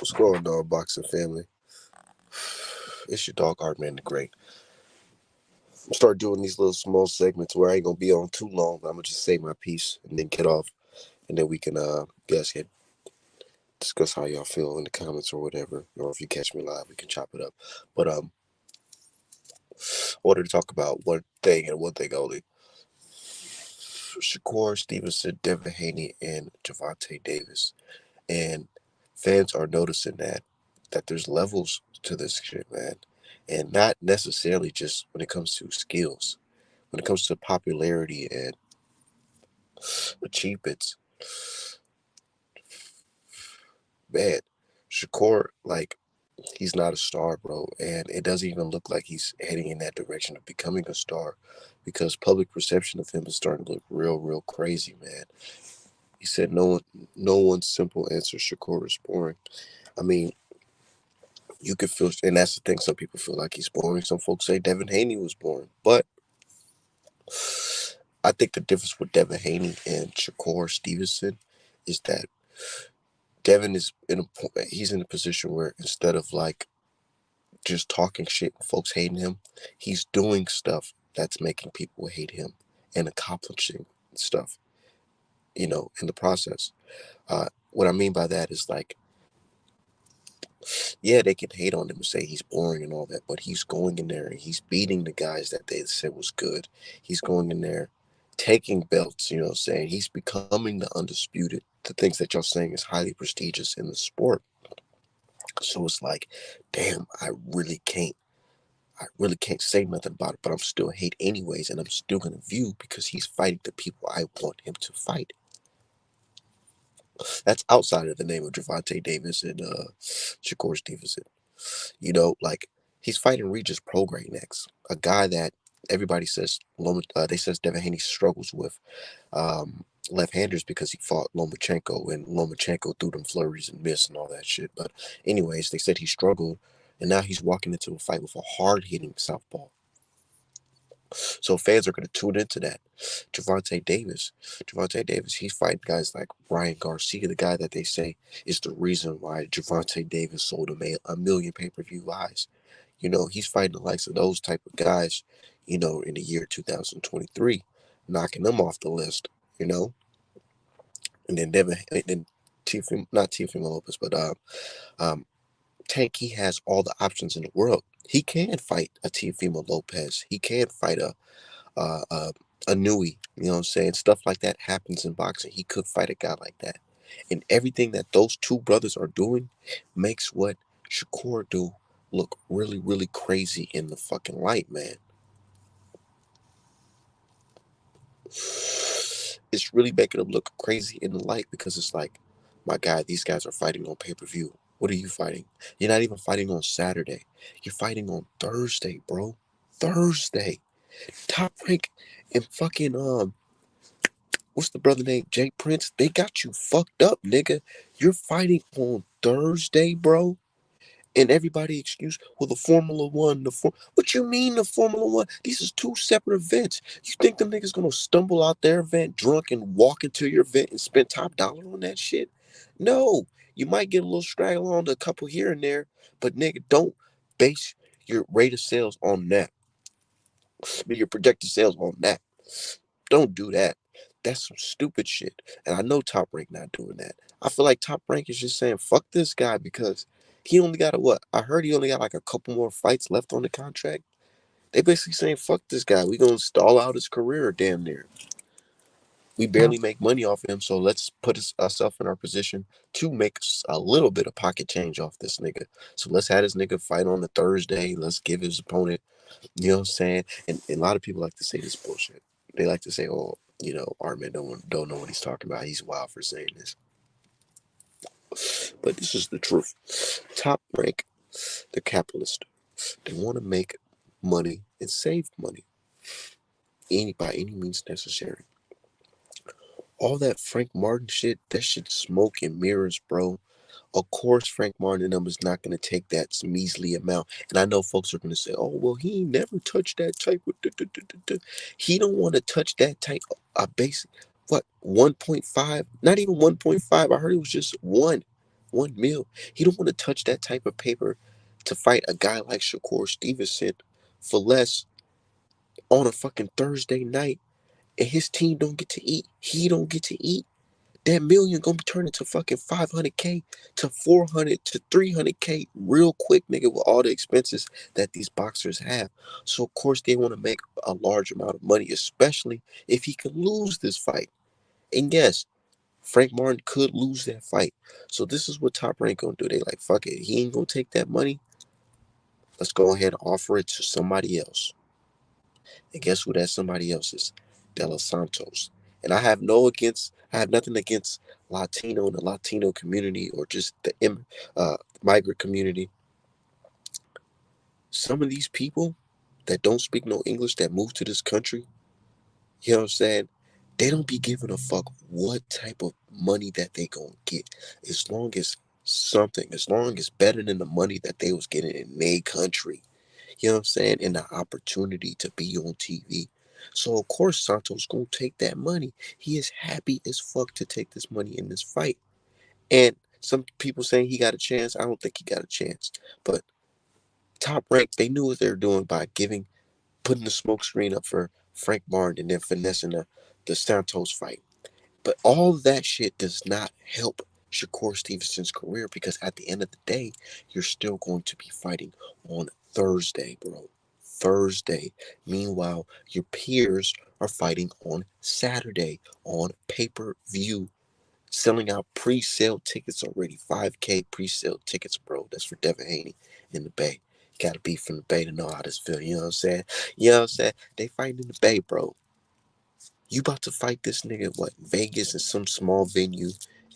What's going on, boxing family? It's your dog Art Man the Great. Start doing these little small segments where I ain't gonna be on too long, but I'm gonna just say my piece and then get off, and then we can guys can discuss how y'all feel in the comments or whatever, or if you catch me live, we can chop it up. But I wanted to talk about one thing and one thing only. Shakur Stevenson, Devin Haney, and Javante Davis, and fans are noticing that there's levels to this shit, man, and not necessarily just when it comes to skills. When it comes to popularity and achievements, man, Shakur, like, he's not a star, bro. And it doesn't even look like he's heading in that direction of becoming a star because public perception of him is starting to look real, real crazy, man. He said no one's simple answer, Shakur is boring. I mean, you could feel, and that's the thing, some people feel like he's boring. Some folks say Devin Haney was boring. But I think the difference with Devin Haney and Shakur Stevenson is that Devin is he's in a position where instead of like just talking shit and folks hating him, he's doing stuff that's making people hate him and accomplishing stuff, in the process. What I mean by that is like, yeah, they can hate on him and say he's boring and all that, but he's going in there and he's beating the guys that they said was good. He's going in there, taking belts, saying he's becoming the undisputed, the things that y'all saying is highly prestigious in the sport. So it's like, damn, I really can't say nothing about it, but I'm still hate anyways, and I'm still gonna view because he's fighting the people I want him to fight. That's outside of the name of Javante Davis and Shakur Stevenson. Like, he's fighting Regis Prograis next, a guy that everybody says they says Devin Haney struggles with left-handers because he fought Lomachenko and Lomachenko threw them flurries and missed and all that shit. But anyways, they said he struggled, and now he's walking into a fight with a hard-hitting southpaw. So fans are going to tune into that. Javante Davis, he's fighting guys like Ryan Garcia, the guy that they say is the reason why Javante Davis sold a million pay-per-view eyes. He's fighting the likes of those type of guys, in the year 2023, knocking them off the list, you know. And then not Teofimo Lopez, but Tank, he has all the options in the world. He can fight a Teofimo Lopez. He can fight uh, uh, a Nui. You know what I'm saying? Stuff like that happens in boxing. He could fight a guy like that. And everything that those two brothers are doing makes what Shakur do look really, really crazy in the fucking light, man. It's really making him look crazy in the light because it's like, my God, these guys are fighting on pay-per-view. What are you fighting? You're not even fighting on Saturday. You're fighting on Thursday, bro. Thursday. Top Rank and fucking what's the brother name? Jake Prince. They got you fucked up, nigga. You're fighting on Thursday, bro. And everybody excuse, well, the Formula One, what you mean the Formula One? These is two separate events. You think them niggas gonna stumble out their event drunk and walk into your event and spend top dollar on that shit? No. You might get a little straggle on a couple here and there, but nigga, don't base your rate of sales on that. Your projected sales on that. Don't do that. That's some stupid shit. And I know Top Rank not doing that. I feel like Top Rank is just saying, fuck this guy because he only got what? I heard he only got like a couple more fights left on the contract. They basically saying, fuck this guy. We gonna stall out his career damn near. We barely make money off him, so let's put ourselves in our position to make a little bit of pocket change off this nigga. So let's have this nigga fight on the Thursday. Let's give his opponent, you know what I'm saying? And a lot of people like to say this bullshit. They like to say, oh, Armin don't know what he's talking about. He's wild for saying this. But this is the truth. Top Rank, the capitalist. They want to make money and save money by any means necessary. All that Frank Martin shit, that shit smoke and mirrors, bro. Of course, Frank Martin and them is not going to take that measly amount. And I know folks are going to say, oh, well, he never touched that type of... He don't want to touch that type of basic, what, 1.5? Not even 1.5. I heard it was just 1. 1 mil. He don't want to touch that type of paper to fight a guy like Shakur Stevenson for less on a fucking Thursday night, and his team don't get to eat. He don't get to eat. That million gonna be turned into fucking 500K to 400 to 300K real quick, nigga, with all the expenses that these boxers have. So of course they want to make a large amount of money, especially if he could lose this fight. And yes, Frank Martin could lose that fight. So this is what Top Rank gonna do. They like, fuck it. He ain't gonna take that money. Let's go ahead and offer it to somebody else. And guess who that somebody else is? De Los Santos. And I have nothing against Latino and the Latino community or just the migrant community. Some of these people that don't speak no English that move to this country, you know what I'm saying? They don't be giving a fuck what type of money that they gonna get. As long as something, as long as better than the money that they was getting in their country. You know what I'm saying? And the opportunity to be on TV. So of course Santos gonna take that money. He is happy as fuck to take this money in this fight. And some people saying he got a chance. I don't think he got a chance. But Top Rank, they knew what they were doing by putting the smoke screen up for Frank Martin and then finessing the Santos fight. But all that shit does not help Shakur Stevenson's career because at the end of the day, you're still going to be fighting on Thursday, bro. Thursday. Meanwhile, your peers are fighting on Saturday on pay-per-view, selling out pre-sale tickets already. 5K pre-sale tickets, bro. That's for Devin Haney in the Bay. You gotta be from the Bay to know how this feel. You know what I'm saying? You know what I'm saying? They fighting in the Bay, bro. You about to fight this nigga what Vegas in some small venue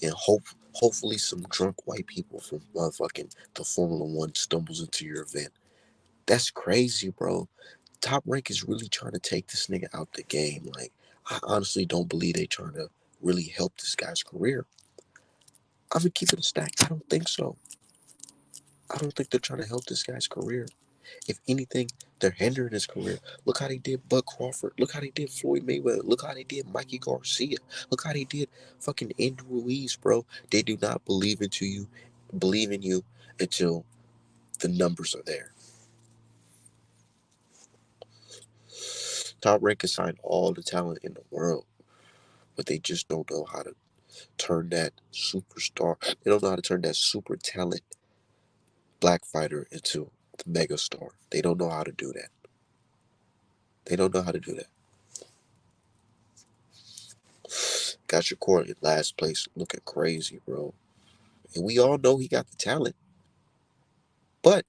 and hopefully some drunk white people from motherfucking the Formula One stumbles into your event. That's crazy, bro. Top Rank is really trying to take this nigga out the game. Like, I honestly don't believe they trying to really help this guy's career. I'm gonna keep it a stack. I don't think so. I don't think they're trying to help this guy's career. If anything, they're hindering his career. Look how they did Bud Crawford. Look how they did Floyd Mayweather. Look how they did Mikey Garcia. Look how they did fucking Andrew Ruiz, bro. They do not believe in you until the numbers are there. Top Rank can sign all the talent in the world, but they just don't know how to turn that superstar. They don't know how to turn that super talent black fighter into the mega star. They don't know how to do that. They don't know how to do that. Got your court in last place looking crazy, bro. And we all know he got the talent. But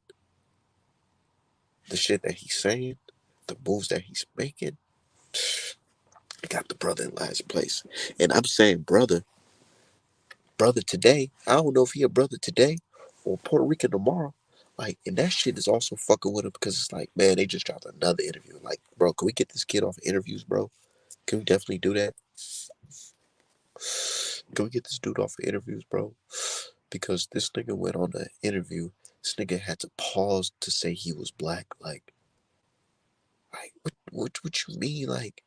the shit that he's saying, the moves that he's making, got the brother in last place. And I'm saying brother today. I don't know if he a brother today or Puerto Rican tomorrow. Like, and that shit is also fucking with him because it's like, man, they just dropped another interview. Like, bro, can we get this kid off interviews, bro? Can we definitely do that? Can we get this dude off of interviews, bro? Because this nigga went on an interview. This nigga had to pause to say he was black. Like what you mean? Like,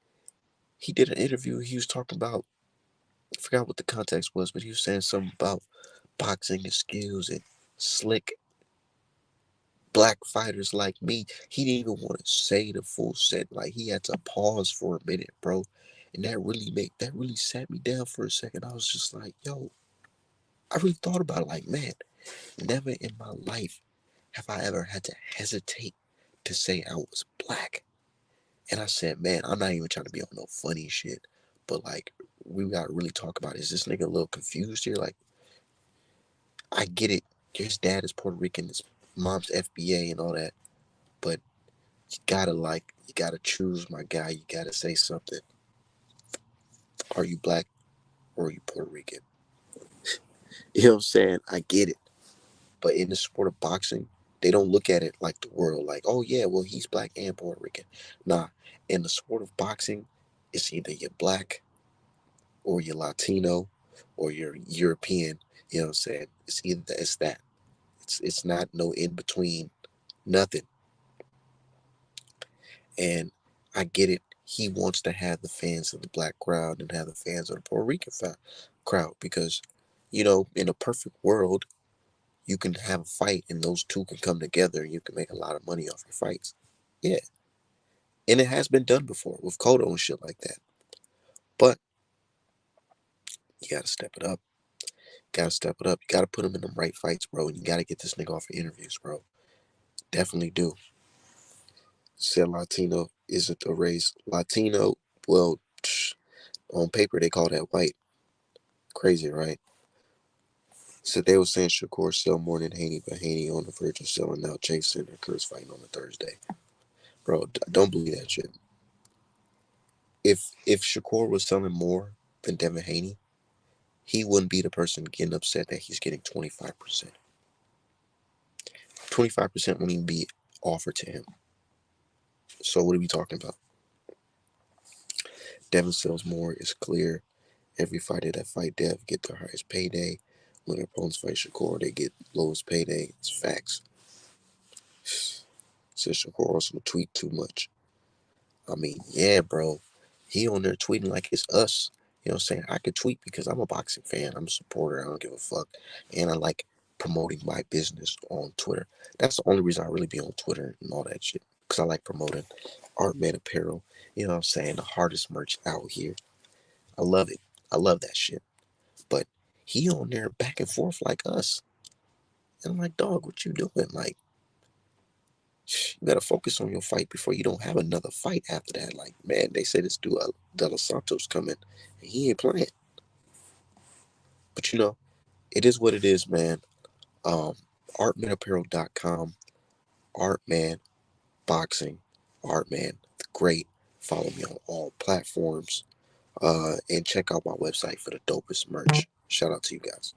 he did an interview. He was talking about, I forgot what the context was, but he was saying something about boxing and skills and slick black fighters like me. He didn't even want to say the full set. Like, he had to pause for a minute, bro. And that really sat me down for a second. I was just like, yo, I really thought about it. Like, man, never in my life have I ever had to hesitate to say I was black. And I said, man, I'm not even trying to be on no funny shit, but like, we gotta really talk about it. Is this nigga a little confused here? Like, I get it. His dad is Puerto Rican, his mom's FBA and all that, but you gotta choose, my guy. You gotta say something. Are you black or are you Puerto Rican? You know what I'm saying? I get it. But in the sport of boxing, they don't look at it like the world, like, oh yeah, well, he's black and Puerto Rican. Nah, in the sport of boxing, it's either you're black or you're Latino or you're European. You know what I'm saying? It's either it's that. It's not no in between, nothing. And I get it. He wants to have the fans of the black crowd and have the fans of the Puerto Rican crowd because In a perfect world, you can have a fight and those two can come together and you can make a lot of money off your fights. Yeah. And it has been done before with Kodo and shit like that. But you gotta step it up. Gotta step it up. You gotta put him in the right fights, bro. And you gotta get this nigga off of interviews, bro. Definitely do. Said Latino isn't a race. Latino, well, on paper they call that white. Crazy, right? So they were saying Shakur sell more than Haney, but Haney on the verge of selling out. Jason and Kurt's fighting on a Thursday. Bro, don't believe that shit. If Shakur was selling more than Devin Haney, he wouldn't be the person getting upset that he's getting 25%. 25% wouldn't even be offered to him. So what are we talking about? Devin sells more. It's clear. Every fighter that fight Dev get their highest payday. When their opponents fight Shakur, they get lowest payday. It's facts. Says Shakur also tweet too much. I mean, yeah, bro. He on there tweeting like it's us. You know what I'm saying? I could tweet because I'm a boxing fan. I'm a supporter. I don't give a fuck. And I like promoting my business on Twitter. That's the only reason I really be on Twitter and all that shit. Because I like promoting Art Man Apparel. You know what I'm saying? The hardest merch out here. I love it. I love that shit. But he on there back and forth like us. And I'm like, dog, what you doing? Like, you gotta focus on your fight before you don't have another fight after that. Like, man, they say this dude De Los Santos coming, and he ain't playing. But it is what it is, man. Um, artmanapparel.com, Artman Boxing, Artman the Great. Follow me on all platforms. And check out my website for the dopest merch. Shout out to you guys.